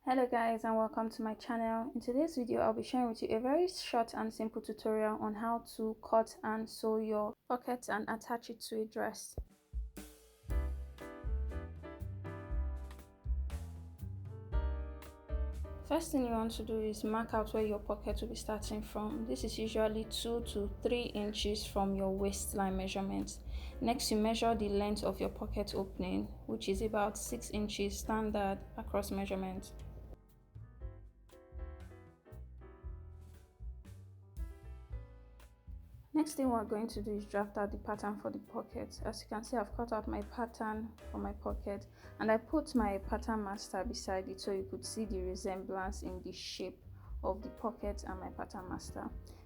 Hello guys, and welcome to my channel. In today's video I'll be sharing with you a very short and simple tutorial on how to cut and sew your pockets and attach it to a dress. First thing you want to do is mark out where your pocket will be starting from. This is usually 2 to 3 inches from your waistline measurement. Next, you measure the length of your pocket opening, which is about 6 inches standard across measurement. Next thing we're going to do is draft out the pattern for the pocket. As you can see, I've cut out my pattern for my pocket and I put my pattern master beside it so you could see the resemblance in the shape of the pocket and my pattern master.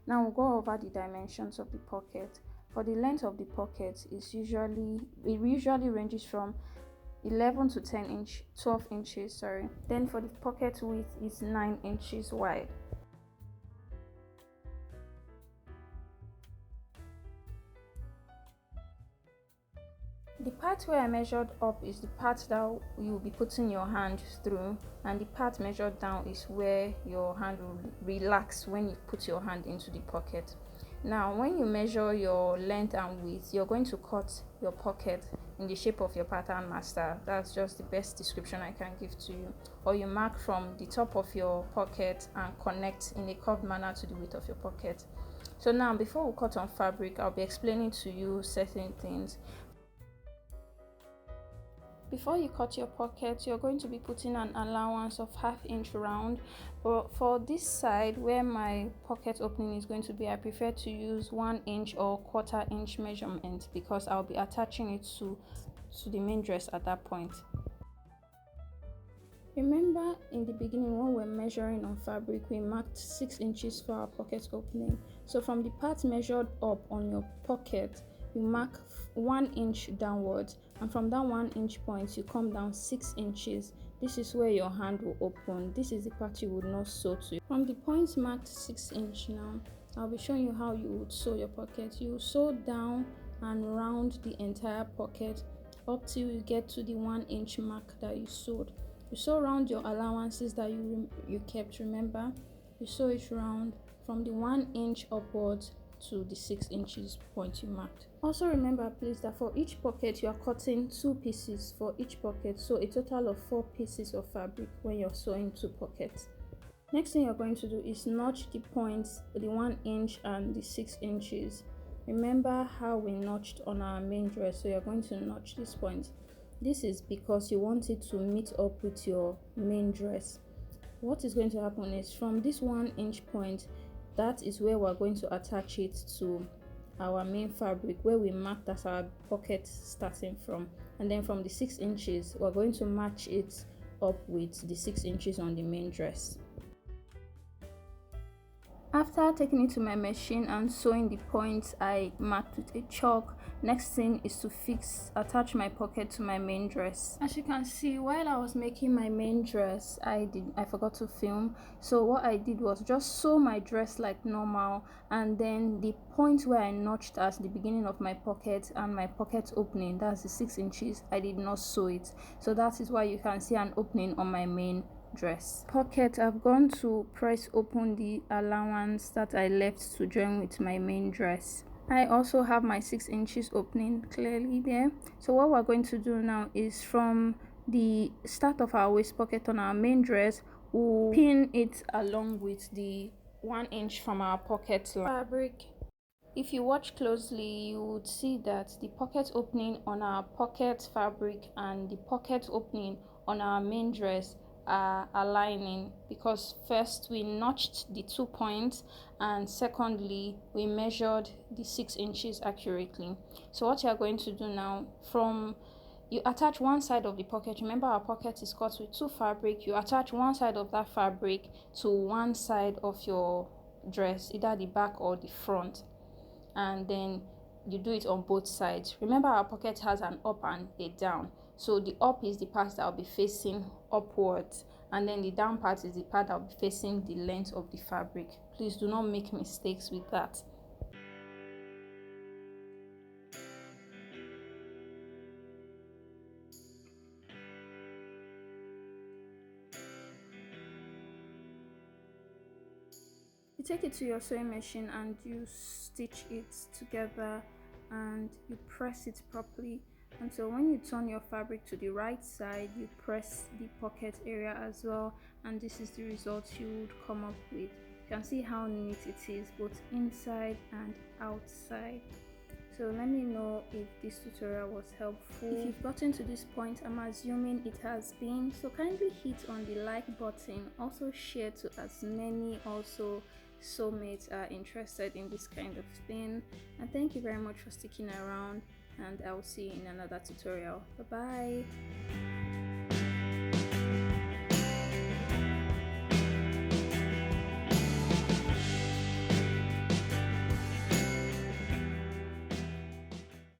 Now we'll go over the dimensions of the pocket. For the length of the pocket it usually ranges from 11 to 12 inches. Then for the pocket width is 9 inches wide. The part where I measured up is the part that you will be putting your hand through, and the part measured down is where your hand will relax when you put your hand into the pocket. Now when you measure your length and width, you're going to cut your pocket in the shape of your pattern master. That's just the best description I can give to you. Or you mark from the top of your pocket and connect in a curved manner to the width of your pocket. So now before we cut on fabric, I'll be explaining to you certain things. Before you cut your pocket, you're going to be putting an allowance of 1/2 inch round. But for this side where my pocket opening is going to be, I prefer to use 1 inch or 1/4 inch measurement because I'll be attaching it to the main dress at that point. Remember in the beginning when we're measuring on fabric, we marked 6 inches for our pocket opening. So from the part measured up on your pocket, you mark 1 inch downwards, and from that 1 inch point you come down 6 inches. This is where your hand will open. This is the part you would not sew to. From the point marked 6 inch, now I'll be showing you how you would sew your pocket. You sew down and round the entire pocket up till you get to the 1 inch mark that you sewed. You sew around your allowances that you kept. Remember, you sew it round from the 1 inch upwards to the 6 inches point you marked. Also remember please that for each pocket you are cutting 2 pieces for each pocket, so a total of 4 pieces of fabric when you're sewing 2 pockets. Next thing you're going to do is notch the points, the 1 inch and the 6 inches. Remember how we notched on our main dress, so you're going to notch this point. This is because you want it to meet up with your main dress. What is going to happen is from this 1 inch point, that is where we're going to attach it to our main fabric where we marked as our pocket starting from, and then from the 6 inches we're going to match it up with the 6 inches on the main dress. After taking it to my machine and sewing the points I marked with a chalk, next thing is to attach my pocket to my main dress. As you can see, while I was making my main dress, I forgot to film. So what I did was just sew my dress like normal, and then the point where I notched as the beginning of my pocket and my pocket opening, that's the 6 inches, I did not sew it. So that is why you can see an opening on my main dress. Pocket, I've gone to press open the allowance that I left to join with my main dress. I also have my 6 inches opening clearly there. So what we're going to do now is from the start of our waist pocket on our main dress, we'll pin it along with the 1 inch from our pocket fabric. If you watch closely, you would see that the pocket opening on our pocket fabric and the pocket opening on our main dress are aligning, because first we notched the 2 points and secondly we measured the 6 inches accurately. So what you are going to do now, you attach one side of the pocket. Remember our pocket is cut with 2 fabric. You attach one side of that fabric to one side of your dress, either the back or the front, and then you do it on both sides. Remember our pocket has an up and a down, so the up is the part that will be facing upwards, and then the down part is the part that will be facing the length of the fabric. Please do not make mistakes with that. You take it to your sewing machine and you stitch it together and you press it properly. And so when you turn your fabric to the right side, you press the pocket area as well, and this is the result you would come up with. You can see how neat it is both inside and outside. So let me know if this tutorial was helpful. If you've gotten to this point, I'm assuming it has been, so kindly hit on the like button. Also share to as many also soulmates are interested in this kind of thing. And thank you very much for sticking around, and I will see you in another tutorial. Bye bye.